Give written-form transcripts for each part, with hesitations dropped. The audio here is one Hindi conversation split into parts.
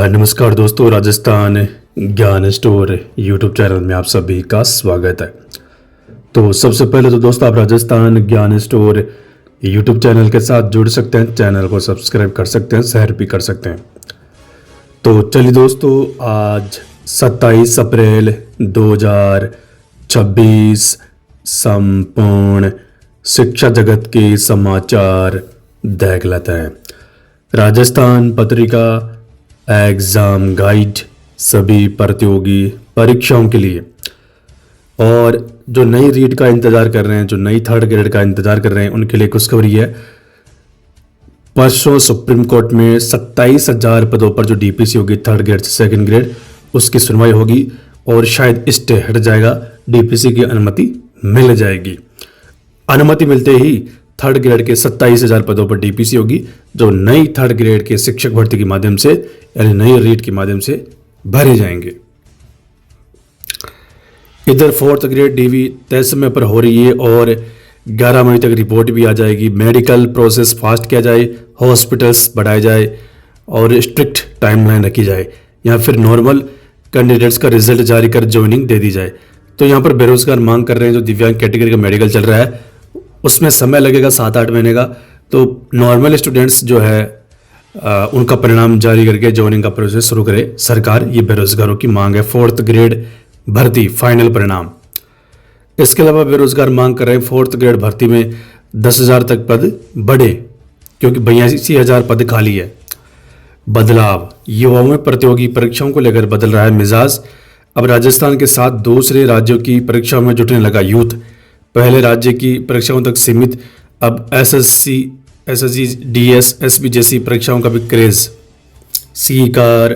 नमस्कार दोस्तों, राजस्थान ज्ञान स्टोर यूट्यूब चैनल में आप सभी का स्वागत है। तो सबसे पहले तो दोस्तों, आप राजस्थान ज्ञान स्टोर यूट्यूब चैनल के साथ जुड़ सकते हैं, चैनल को सब्सक्राइब कर सकते हैं, शेयर भी कर सकते हैं। तो चलिए दोस्तों, आज 27 अप्रैल 2026 संपूर्ण शिक्षा जगत के समाचार देख लेते हैं। राजस्थान पत्रिका एग्ज़ाम गाइड सभी प्रतियोगी परीक्षाओं के लिए, और जो नई रीट का इंतज़ार कर रहे हैं, जो नई थर्ड ग्रेड का इंतज़ार कर रहे हैं, उनके लिए खुशखबरी है। परसों सुप्रीम कोर्ट में 27,000 पदों पर जो डीपीसी होगी थर्ड ग्रेड से सेकंड ग्रेड, उसकी सुनवाई होगी और शायद स्टे हट जाएगा, डीपीसी की अनुमति मिल जाएगी। अनुमति मिलते ही थर्ड ग्रेड के 27,000 पदों पर डीपीसी होगी, जो नई थर्ड ग्रेड के शिक्षक भर्ती के माध्यम से यानी नई रीट के माध्यम से भरे जाएंगे। इधर फोर्थ ग्रेड डीवी तय समय पर हो रही है और 11 मई तक रिपोर्ट भी आ जाएगी। मेडिकल प्रोसेस फास्ट किया जाए, हॉस्पिटल्स बढ़ाए जाए और स्ट्रिक्ट टाइमलाइन रखी जाए, या फिर नॉर्मल कैंडिडेट्स का रिजल्ट जारी कर ज्वाइनिंग दे दी जाए। तो यहाँ पर बेरोजगार मांग कर रहे हैं, जो दिव्यांग कैटेगरी का मेडिकल चल रहा है उसमें समय लगेगा 7-8 महीने का। तो नॉर्मल स्टूडेंट्स जो है उनका परिणाम जारी करके ज्वाइनिंग का प्रोसेस शुरू करे सरकार, ये बेरोजगारों की मांग है। फोर्थ ग्रेड भर्ती फाइनल परिणाम। इसके अलावा बेरोजगार मांग कर रहे हैं फोर्थ ग्रेड भर्ती में 10,000 तक पद बढ़े, क्योंकि 82,000 पद खाली है। बदलाव, युवाओं में प्रतियोगी परीक्षाओं को लेकर बदल रहा है मिजाज। अब राजस्थान के साथ दूसरे राज्यों की परीक्षाओं में जुटने लगा यूथ। पहले राज्य की परीक्षाओं तक सीमित, अब एसएससी, एसएससी, डीएस, एसबी जैसी परीक्षाओं का भी क्रेज। सीकर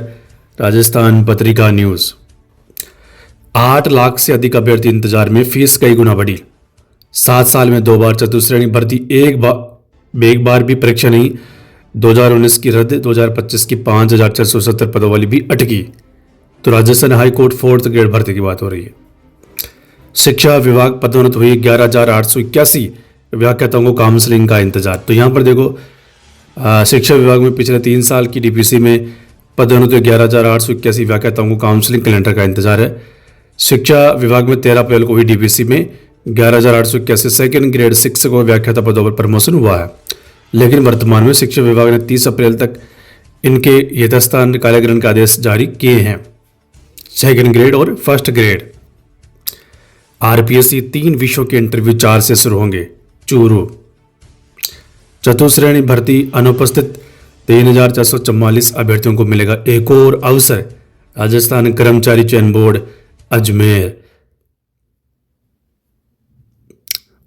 राजस्थान पत्रिका न्यूज़। 8 लाख से अधिक अभ्यर्थी इंतजार में, फीस कई गुना बढ़ी। 7 साल में 2 बार चतुश्रेणी भर्ती, एक बार भी परीक्षा नहीं। 2019 की रद्द, 2025 की 5,470 पदों वाली भी अटकी। तो Rajasthan high court fourth grade भर्ती की बात हो रही है। शिक्षा विभाग पदोन्नत हुई, 11,881 व्याख्याताओं को काउंसलिंग का इंतजार। तो यहाँ पर देखो, शिक्षा विभाग में पिछले 3 साल की डीपीसी में पदोन्नत 11,881 व्याख्याताओं को काउंसलिंग कैलेंडर का इंतजार है। शिक्षा विभाग में 13 अप्रैल को हुई डीपीसी में 11,881 सेकेंड ग्रेड शिक्षकों व्याख्याता पदों पर प्रमोशन हुआ है, लेकिन वर्तमान में शिक्षा विभाग ने 30 अप्रैल तक इनके यथास्थान कार्यग्रहण के आदेश जारी किए हैं। सेकेंड ग्रेड और फर्स्ट ग्रेड आरपीएससी 3 विषयों के इंटरव्यू 4 से शुरू होंगे। चूरू चतुश्रेणी भर्ती अनुपस्थित 3,444 अभ्यर्थियों को मिलेगा एक और अवसर। राजस्थान कर्मचारी चयन बोर्ड अजमेर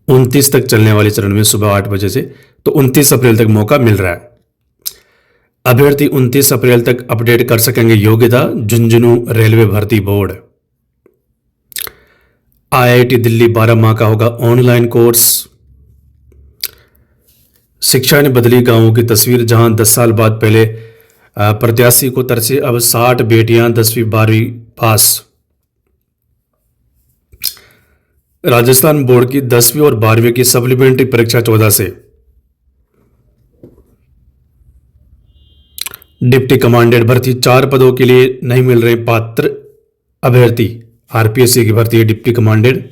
29 तक चलने वाले चरण में सुबह 8 बजे से तो 29 अप्रैल तक मौका मिल रहा है। अभ्यर्थी 29 अप्रैल तक अपडेट कर सकेंगे योग्यता। झुंझुनू रेलवे भर्ती बोर्ड। आईआईटी दिल्ली 12 माह का होगा ऑनलाइन कोर्स। शिक्षा ने बदली गांवों की तस्वीर, जहां 10 साल बाद पहले प्रत्याशी को तरसे, अब 60 बेटियां 10वीं 12वीं पास। राजस्थान बोर्ड की 10वीं और 12वीं की सप्लीमेंट्री परीक्षा 14 से। डिप्टी कमांडेंट भर्ती 4 पदों के लिए नहीं मिल रहे पात्र अभ्यर्थी। आरपीएससी की भर्ती है डिप्टी कमांडेंट।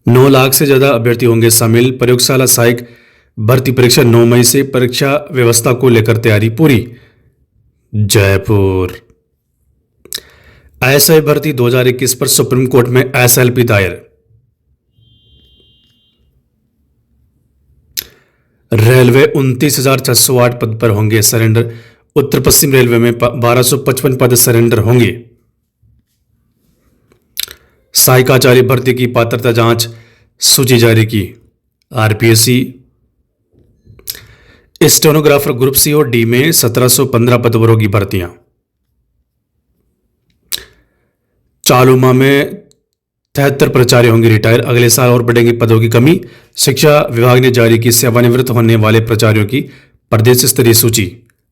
9 लाख से ज्यादा अभ्यर्थी होंगे शामिल। प्रयोगशाला सहायक भर्ती परीक्षा 9 मई से। परीक्षा व्यवस्था को लेकर तैयारी पूरी। जयपुर एएसआई भर्ती 2021 पर सुप्रीम कोर्ट में एसएलपी दायर। रेलवे 29,608 पद पर होंगे सरेंडर। उत्तर पश्चिम रेलवे में 1255 पद सरेंडर होंगे। सहायकाचार्य भर्ती की पात्रता जांच सूची जारी की आरपीएससी। स्टेनोग्राफर ग्रुप सी और डी में 1715 पद पर होगी भर्तियां। चालू माह में 73 प्राचार्य होंगे रिटायर। अगले साल और बढ़ेंगी पदों की कमी। शिक्षा विभाग ने जारी की सेवानिवृत्त होने वाले प्राचार्यों की प्रदेश स्तरीय सूची।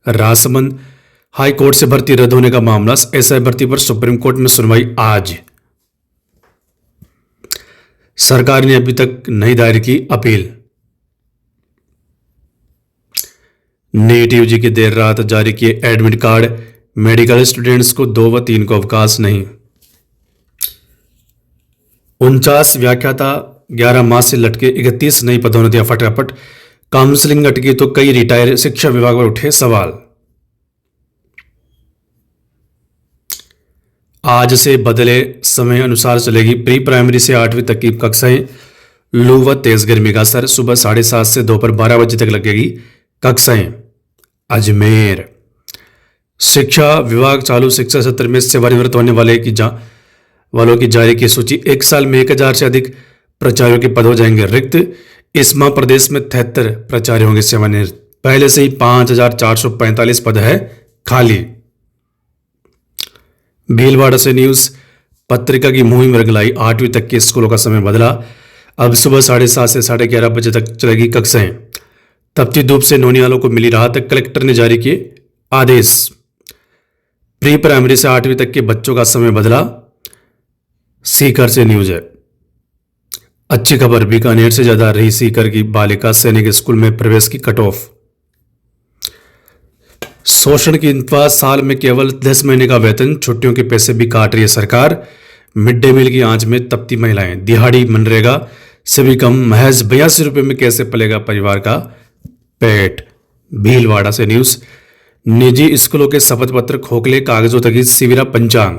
राजसमंद हाई कोर्ट से भर्ती रद्द होने का मामला। एसआई भर्ती पर सुप्रीम कोर्ट में सुनवाई आज। सरकार ने अभी तक नहीं दायर की अपील। नीट यूजी के देर रात जारी किए एडमिट कार्ड, मेडिकल स्टूडेंट्स को 2 व 3 को अवकाश नहीं। 49 व्याख्याता, 11 माह से लटके 31 नई पदोन्नतियां फटाफट, काउंसलिंग अटकी तो कई रिटायर, शिक्षा विभाग पर उठे सवाल। आज से बदले समय अनुसार चलेगी प्री प्राइमरी से 8वीं तक की कक्षाएं। लू व तेज गर्मी का असर, सुबह 7:30 से दोपहर 12 बजे तक लगेगी कक्षाएं। अजमेर शिक्षा विभाग चालू शिक्षा सत्र में सेवानिवृत्त होने वालों की जारी की सूची। 1 साल में 1000 से अधिक प्राचार्यों के पद हो जाएंगे रिक्त। इस माह प्रदेश में 73 प्राचार्य होंगे सेवानिवृत्त। पहले से ही 5445 पद है खाली। भीलवाड़ा से न्यूज, पत्रिका की मुहिम रंग लाई, 8वीं तक के स्कूलों का समय बदला। अब सुबह 7:30 से 11:30 बजे तक चलेगी कक्षाएं। तपती धूप से नौनियालों को मिली राहत, कलेक्टर ने जारी किए आदेश। प्री प्राइमरी से 8वीं तक के बच्चों का समय बदला। सीकर से न्यूज है। अच्छी खबर, बीकानेर से ज्यादा रही सीकर की बालिका सैनिक स्कूल में प्रवेश की कट ऑफ। शोषण की इंतवा, साल में केवल 10 महीने का वेतन, छुट्टियों के पैसे भी काट रही है सरकार। मिड डे मील की आंच में तपती महिलाएं, दिहाड़ी मनरेगा से भी कम, महज 82 रुपये में कैसे पलेगा परिवार का पेट। भीलवाड़ा से न्यूज, निजी स्कूलों के शपथ पत्र खोखले, कागजों तक ही सिविरा पंचांग।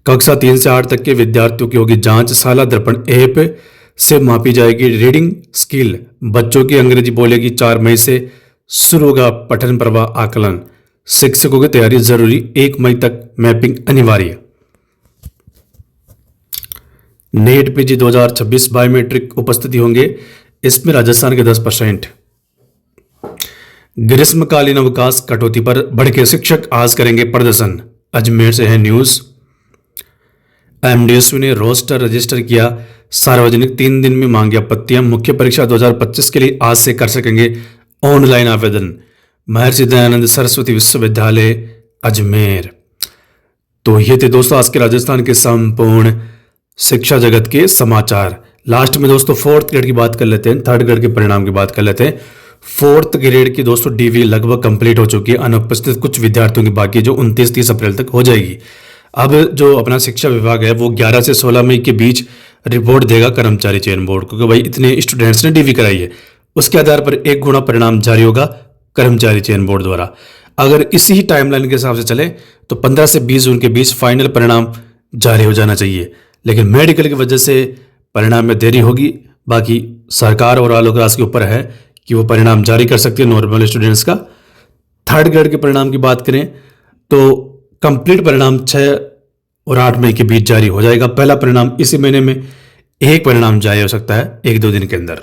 कक्षा 3 से 8 तक के विद्यार्थियों की होगी जांच, साला दर्पण ऐप से मापी जाएगी रीडिंग स्किल। बच्चों की अंग्रेजी बोलेगी, 4 मई से शुरू होगा पठन प्रवाह आकलन। शिक्षकों की तैयारी जरूरी, 1 मई तक मैपिंग अनिवार्य। नेट पीजी 2026 बायोमेट्रिक उपस्थिति होंगे, इसमें राजस्थान के 10%। ग्रीष्मकालीन अवकाश कटौती पर भड़के शिक्षक, आज करेंगे प्रदर्शन। अजमेर से है न्यूज। एमडीएसयू ने रोस्टर रजिस्टर किया सार्वजनिक, 3 दिन में मांगी आपत्तियां। मुख्य परीक्षा 2025 के लिए आज से कर सकेंगे ऑनलाइन आवेदन। महर्षि दयानंद सरस्वती विश्वविद्यालय अजमेर। तो ये थे दोस्तों आज के राजस्थान के संपूर्ण शिक्षा जगत के समाचार। लास्ट में दोस्तों 4th ग्रेड की बात कर लेते हैं, 3rd ग्रेड के परिणाम की बात कर लेते हैं। 4th ग्रेड की दोस्तों डीवी लगभग कंप्लीट हो चुकी है, अनुपस्थित कुछ विद्यार्थियों की बाकी, जो 29-30 अप्रैल तक हो जाएगी। अब जो अपना शिक्षा विभाग है वो 11 से 16 मई के बीच रिपोर्ट देगा कर्मचारी चयन बोर्ड को कि भाई इतने स्टूडेंट्स ने डीवी कराई है। उसके आधार पर 1 गुणा परिणाम जारी होगा कर्मचारी चयन बोर्ड द्वारा। अगर इसी ही टाइमलाइन के हिसाब से चले तो 15 से 20 जून के बीच फाइनल परिणाम जारी हो जाना चाहिए। लेकिन मेडिकल की वजह से परिणाम में देरी होगी। बाकी सरकार और आलोक के ऊपर है कि वो परिणाम जारी कर सकती है नॉर्मल स्टूडेंट्स का। 3rd ग्रेड के परिणाम की बात करें तो कंप्लीट परिणाम 6 और 8 मई के बीच जारी हो जाएगा। पहला परिणाम इसी महीने में, 1 परिणाम जारी हो सकता है 1-2 दिन के अंदर।